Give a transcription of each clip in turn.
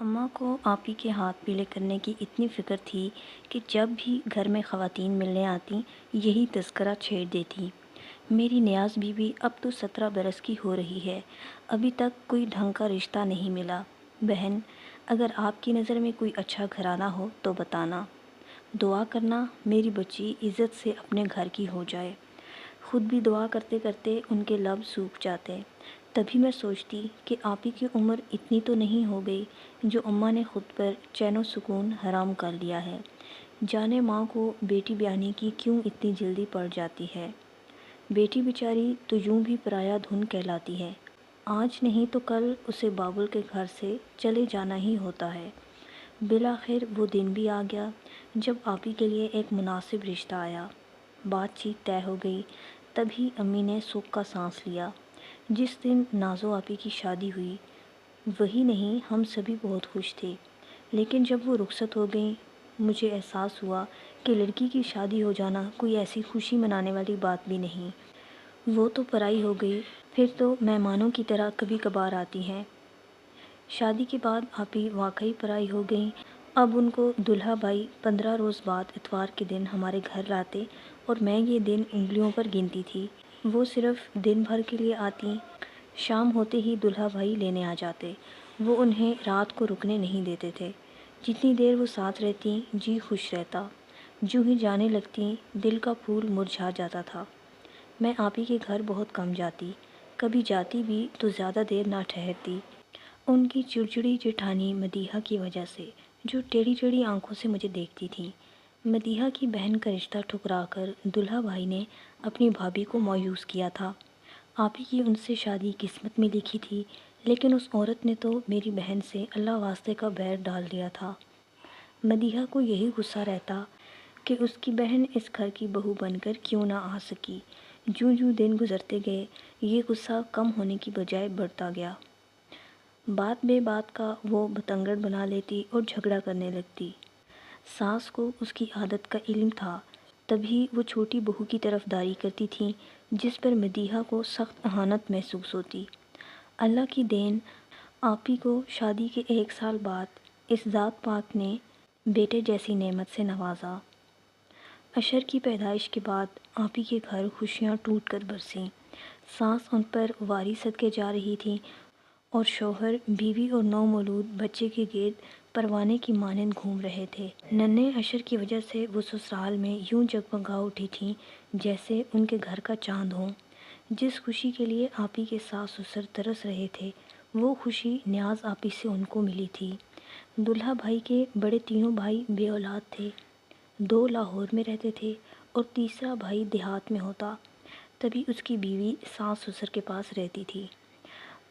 اماں کو آپی کے ہاتھ پیلے کرنے کی اتنی فکر تھی کہ جب بھی گھر میں خواتین ملنے آتیں یہی تذکرہ چھیڑ دیتی۔ میری نیاز بیوی اب تو 17 برس کی ہو رہی ہے، ابھی تک کوئی ڈھنگ کا رشتہ نہیں ملا۔ بہن، اگر آپ کی نظر میں کوئی اچھا گھرانہ ہو تو بتانا۔ دعا کرنا میری بچی عزت سے اپنے گھر کی ہو جائے۔ خود بھی دعا کرتے کرتے ان کے لب سوکھ جاتے۔ تبھی میں سوچتی کہ آپی کی عمر اتنی تو نہیں ہو گئی جو اماں نے خود پر چین و سکون حرام کر لیا ہے۔ جانے ماں کو بیٹی بیانی کی کیوں اتنی جلدی پڑ جاتی ہے۔ بیٹی بیچاری تو یوں بھی پرایا دھن کہلاتی ہے، آج نہیں تو کل اسے بابل کے گھر سے چلے جانا ہی ہوتا ہے۔ بالآخر وہ دن بھی آ گیا جب آپی کے لیے ایک مناسب رشتہ آیا، بات چیت طے ہو گئی۔ تبھی امی نے سکھ کا سانس لیا۔ جس دن نازو آپی کی شادی ہوئی وہی نہیں، ہم سبھی بہت خوش تھے، لیکن جب وہ رخصت ہو گئیں مجھے احساس ہوا کہ لڑکی کی شادی ہو جانا کوئی ایسی خوشی منانے والی بات بھی نہیں، وہ تو پرائی ہو گئی، پھر تو مہمانوں کی طرح کبھی کبھار آتی ہیں۔ شادی کے بعد آپی واقعی پرائی ہو گئیں۔ اب ان کو دلہا بھائی 15 روز بعد اتوار کے دن ہمارے گھر لاتے اور میں یہ دن انگلیوں پر گنتی تھی۔ وہ صرف دن بھر کے لیے آتیں، شام ہوتے ہی دلہا بھائی لینے آ جاتے۔ وہ انہیں رات کو رکنے نہیں دیتے تھے۔ جتنی دیر وہ ساتھ رہتیں جی خوش رہتا، جو ہی جانے لگتیں دل کا پھول مرجھا جاتا تھا۔ میں آپی کے گھر بہت کم جاتی، کبھی جاتی بھی تو زیادہ دیر نہ ٹھہرتی، ان کی چڑچڑی جیٹھانی مدیحہ کی وجہ سے، جو ٹیڑھی ٹیڑھی آنکھوں سے مجھے دیکھتی تھی۔ مدیحہ کی بہن کا رشتہ ٹھکرا کر دلہا بھائی نے اپنی بھابھی کو مایوس کیا تھا۔ آپی کی ان سے شادی قسمت میں لکھی تھی، لیکن اس عورت نے تو میری بہن سے اللہ واسطے کا بیر ڈال دیا تھا۔ مدیحہ کو یہی غصہ رہتا کہ اس کی بہن اس گھر کی بہو بن کر کیوں نہ آ سکی۔ جوں جوں دن گزرتے گئے یہ غصہ کم ہونے کی بجائے بڑھتا گیا۔ بات بے بات کا وہ بتنگڑ بنا لیتی اور جھگڑا کرنے لگتی۔ ساس کو اس کی عادت کا علم تھا، تبھی وہ چھوٹی بہو کی طرفداری کرتی تھیں جس پر مدیحہ کو سخت اہانت محسوس ہوتی۔ اللہ کی دین، آپی کو شادی کے 1 سال بعد اس ذات پاک نے بیٹے جیسی نعمت سے نوازا۔ اشر کی پیدائش کے بعد آپی کے گھر خوشیاں ٹوٹ کر برسیں۔ ساس ان پر واری صدقے جا رہی تھیں اور شوہر بیوی اور نومولود بچے کے گرد پروانے کی مانند گھوم رہے تھے۔ ننھے اشر کی وجہ سے وہ سسرال میں یوں جگمگا اٹھی تھیں جیسے ان کے گھر کا چاند ہوں۔ جس خوشی کے لیے آپی کے ساس سسر ترس رہے تھے وہ خوشی نیاز آپی سے ان کو ملی تھی۔ دلہا بھائی کے بڑے تینوں بھائی بے اولاد تھے، 2 لاہور میں رہتے تھے اور تیسرا بھائی دیہات میں ہوتا، تبھی اس کی بیوی ساس سسر کے پاس رہتی تھی۔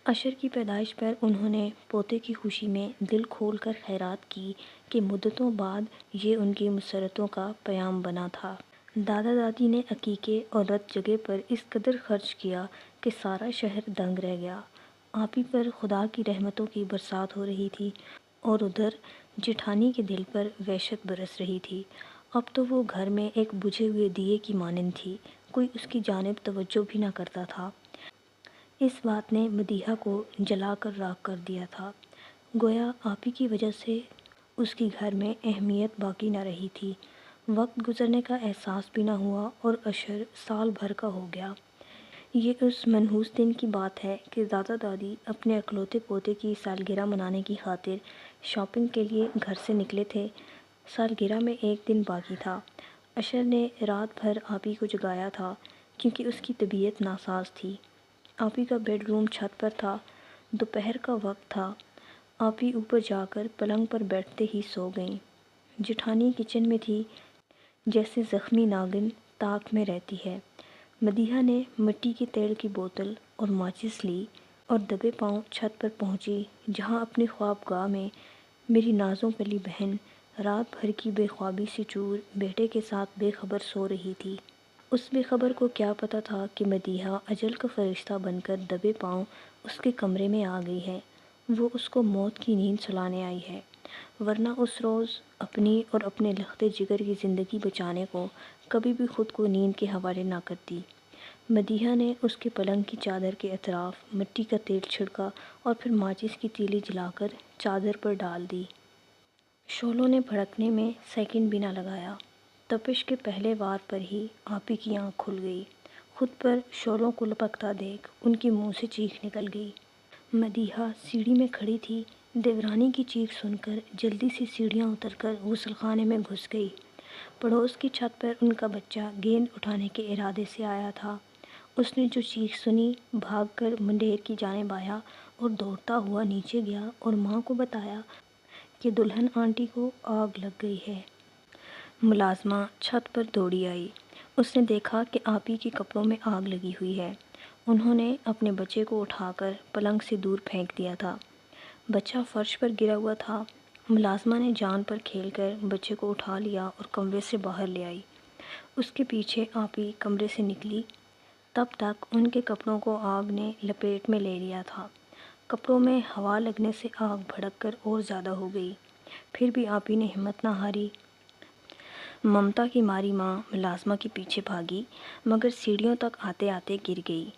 اشر کی پیدائش پر انہوں نے پوتے کی خوشی میں دل کھول کر خیرات کی کہ مدتوں بعد یہ ان کی مسرتوں کا پیام بنا تھا۔ دادا دادی نے عقیقے اور رت جگہ پر اس قدر خرچ کیا کہ سارا شہر دنگ رہ گیا۔ آپی پر خدا کی رحمتوں کی برسات ہو رہی تھی اور ادھر جیٹھانی کے دل پر وحشت برس رہی تھی۔ اب تو وہ گھر میں ایک بجھے ہوئے دیے کی مانند تھی، کوئی اس کی جانب توجہ بھی نہ کرتا تھا۔ اس بات نے مدیحہ کو جلا کر راکھ کر دیا تھا، گویا آپی کی وجہ سے اس کی گھر میں اہمیت باقی نہ رہی تھی۔ وقت گزرنے کا احساس بھی نہ ہوا اور اشر سال بھر کا ہو گیا۔ یہ اس منحوس دن کی بات ہے کہ دادا دادی اپنے اکلوتے پوتے کی سالگرہ منانے کی خاطر شاپنگ کے لیے گھر سے نکلے تھے۔ سالگرہ میں 1 دن باقی تھا۔ اشر نے رات بھر آپی کو جگایا تھا کیونکہ اس کی طبیعت ناساز تھی۔ آپی کا بیڈ روم چھت پر تھا، دوپہر کا وقت تھا۔ آپی اوپر جا کر پلنگ پر بیٹھتے ہی سو گئیں۔ جیٹھانی کچن میں تھی، جیسے زخمی ناگن تاک میں رہتی ہے۔ مدیحہ نے مٹی کے تیل کی بوتل اور ماچس لی اور دبے پاؤں چھت پر پہنچی جہاں اپنی خوابگاہ میں میری نازوں پلی بہن رات بھر کی بے خوابی سے چور بیٹے کے ساتھ بے خبر سو رہی تھی۔ اس بے خبر کو کیا پتہ تھا کہ مدیحہ اجل کا فرشتہ بن کر دبے پاؤں اس کے کمرے میں آ گئی ہے، وہ اس کو موت کی نیند سلانے آئی ہے، ورنہ اس روز اپنی اور اپنے لختے جگر کی زندگی بچانے کو کبھی بھی خود کو نیند کے حوالے نہ کرتی۔ مدیحہ نے اس کے پلنگ کی چادر کے اطراف مٹی کا تیل چھڑکا اور پھر ماچس کی تیلی جلا کر چادر پر ڈال دی۔ شعلوں نے بھڑکنے میں سیکنڈ بھی نہ لگایا۔ تپش کے پہلے وار پر ہی آپی کی آنکھ کھل گئی۔ خود پر شعلوں کو لپکتا دیکھ ان کے منہ سے چیخ نکل گئی۔ مدیحہ سیڑھی میں کھڑی تھی، دیورانی کی چیخ سن کر جلدی سے سیڑھیاں اتر کر غسل خانے میں گھس گئی۔ پڑوس کی چھت پر ان کا بچہ گیند اٹھانے کے ارادے سے آیا تھا۔ اس نے جو چیخ سنی، بھاگ کر مندیر کی جانب آیا اور دوڑتا ہوا نیچے گیا اور ماں کو بتایا کہ دلہن آنٹی کو آگ لگ گئی ہے۔ ملازمہ چھت پر دوڑی آئی۔ اس نے دیکھا کہ آپی کے کپڑوں میں آگ لگی ہوئی ہے۔ انہوں نے اپنے بچے کو اٹھا کر پلنگ سے دور پھینک دیا تھا۔ بچہ فرش پر گرا ہوا تھا۔ ملازمہ نے جان پر کھیل کر بچے کو اٹھا لیا اور کمرے سے باہر لے آئی۔ اس کے پیچھے آپی کمرے سے نکلی۔ تب تک ان کے کپڑوں کو آگ نے لپیٹ میں لے لیا تھا۔ کپڑوں میں ہوا لگنے سے آگ بھڑک کر اور زیادہ ہو گئی۔ پھر بھی آپی نے ہمت نہ ہاری۔ ممتا کی ماری ماں ملازمہ کے پیچھے بھاگی، مگر سیڑھیوں تک آتے آتے گر گئی۔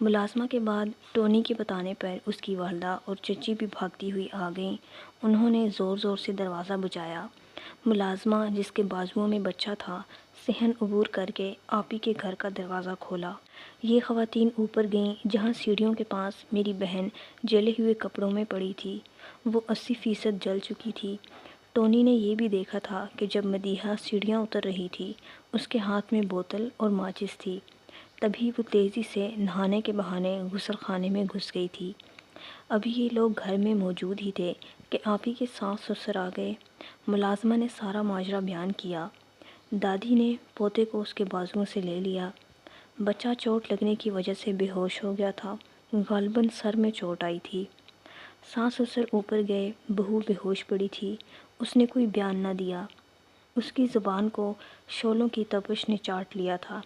ملازمہ کے بعد ٹونی کے بتانے پر اس کی والدہ اور چچی بھی بھاگتی ہوئی آ گئیں۔ انہوں نے زور زور سے دروازہ بجایا۔ ملازمہ، جس کے بازوؤں میں بچہ تھا، صحن عبور کر کے آپی کے گھر کا دروازہ کھولا۔ یہ خواتین اوپر گئیں جہاں سیڑھیوں کے پاس میری بہن جلے ہوئے کپڑوں میں پڑی تھی۔ وہ 80% جل چکی تھی۔ ٹونی نے یہ بھی دیکھا تھا کہ جب مدیحہ سیڑھیاں اتر رہی تھی، اس کے ہاتھ میں بوتل اور ماچس تھی۔ تبھی وہ تیزی سے نہانے کے بہانے غسل خانے میں گھس گئی تھی۔ ابھی یہ لوگ گھر میں موجود ہی تھے کہ آپی کے ساس سسر آ گئے۔ ملازمہ نے سارا ماجرا بیان کیا۔ دادی نے پوتے کو اس کے بازوؤں سے لے لیا۔ بچہ چوٹ لگنے کی وجہ سے بے ہوش ہو گیا تھا، غالباً سر میں چوٹ آئی تھی۔ ساس سسر اوپر گئے، بہو بے ہوش پڑی تھی۔ اس نے کوئی بیان نہ دیا۔ اس کی زبان کو شعلوں کی تپش نے چاٹ لیا تھا۔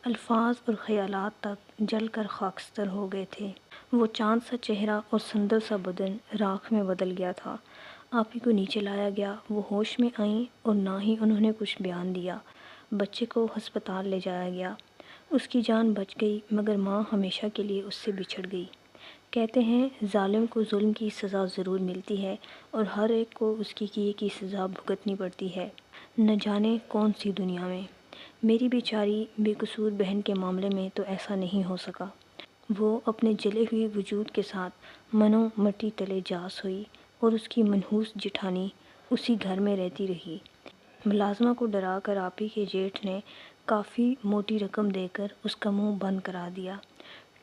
الفاظ اور خیالات تک جل کر خاکستر ہو گئے تھے۔ وہ چاند سا چہرہ اور سندر سا بدن راکھ میں بدل گیا تھا۔ آپی کو نیچے لایا گیا۔ وہ ہوش میں آئیں اور نہ ہی انہوں نے کچھ بیان دیا۔ بچے کو ہسپتال لے جایا گیا۔ اس کی جان بچ گئی، مگر ماں ہمیشہ کے لیے اس سے بچھڑ گئی۔ کہتے ہیں ظالم کو ظلم کی سزا ضرور ملتی ہے اور ہر ایک کو اس کی کیے کی سزا بھگتنی پڑتی ہے، نہ جانے کون سی دنیا میں۔ میری بیچاری بے قصور بہن کے معاملے میں تو ایسا نہیں ہو سکا۔ وہ اپنے جلے ہوئے وجود کے ساتھ منو مٹی تلے جاس ہوئی اور اس کی منحوس جٹھانی اسی گھر میں رہتی رہی۔ ملازمہ کو ڈرا کر آپی کے جیٹھ نے کافی موٹی رقم دے کر اس کا منہ بند کرا دیا۔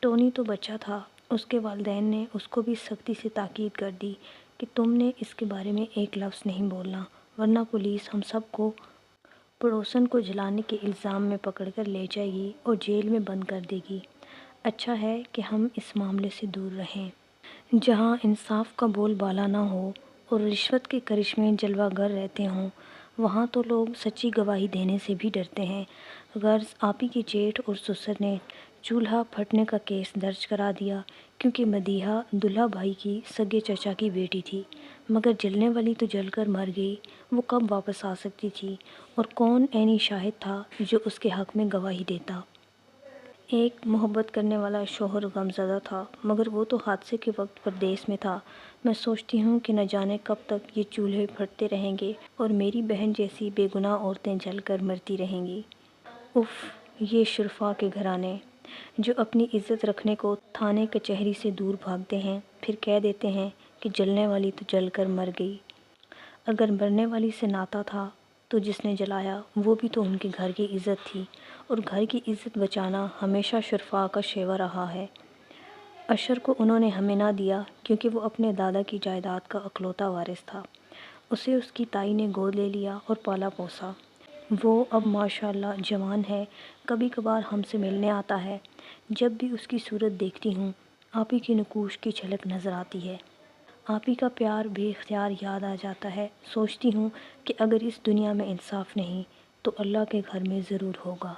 ٹونی تو بچہ تھا۔ اس کے والدین نے اس کو بھی سختی سے تاکید کر دی کہ تم نے اس کے بارے میں ایک لفظ نہیں بولنا، ورنہ پولیس ہم سب کو پڑوسن کو جلانے کے الزام میں پکڑ کر لے جائے گی اور جیل میں بند کر دے گی۔ اچھا ہے کہ ہم اس معاملے سے دور رہیں۔ جہاں انصاف کا بول بالا نہ ہو اور رشوت کے کرشمے جلوہ گر رہتے ہوں، وہاں تو لوگ سچی گواہی دینے سے بھی ڈرتے ہیں۔ غرض آپی کے جیٹھ اور سسر نے چولہا پھٹنے کا کیس درج کرا دیا، کیونکہ مدیحہ دلہا بھائی کی سگے چچا کی بیٹی تھی۔ مگر جلنے والی تو جل کر مر گئی، وہ کب واپس آ سکتی تھی، اور کون عینی شاہد تھا جو اس کے حق میں گواہی دیتا؟ ایک محبت کرنے والا شوہر غمزدہ تھا، مگر وہ تو حادثے کے وقت پردیس میں تھا۔ میں سوچتی ہوں کہ نہ جانے کب تک یہ چولہے پھٹتے رہیں گے اور میری بہن جیسی بے گناہ عورتیں جل کر مرتی رہیں گی۔ اف، یہ شرفا کے گھرانے، جو اپنی عزت رکھنے کو تھانے کچہری سے دور بھاگتے ہیں، پھر کہہ دیتے ہیں کہ جلنے والی تو جل کر مر گئی۔ اگر مرنے والی سے ناتا تھا تو جس نے جلایا وہ بھی تو ان کے گھر کی عزت تھی، اور گھر کی عزت بچانا ہمیشہ شرفا کا شیوا رہا ہے۔ اشر کو انہوں نے ہمیں نہ دیا کیونکہ وہ اپنے دادا کی جائیداد کا اکلوتا وارث تھا۔ اسے اس کی تائی نے گود لے لیا اور پالا پوسا۔ وہ اب ماشاءاللہ جوان ہے، کبھی کبھار ہم سے ملنے آتا ہے۔ جب بھی اس کی صورت دیکھتی ہوں، آپی کی نقوش کی جھلک نظر آتی ہے۔ آپی کا پیار بے اختیار یاد آ جاتا ہے۔ سوچتی ہوں کہ اگر اس دنیا میں انصاف نہیں تو اللہ کے گھر میں ضرور ہوگا۔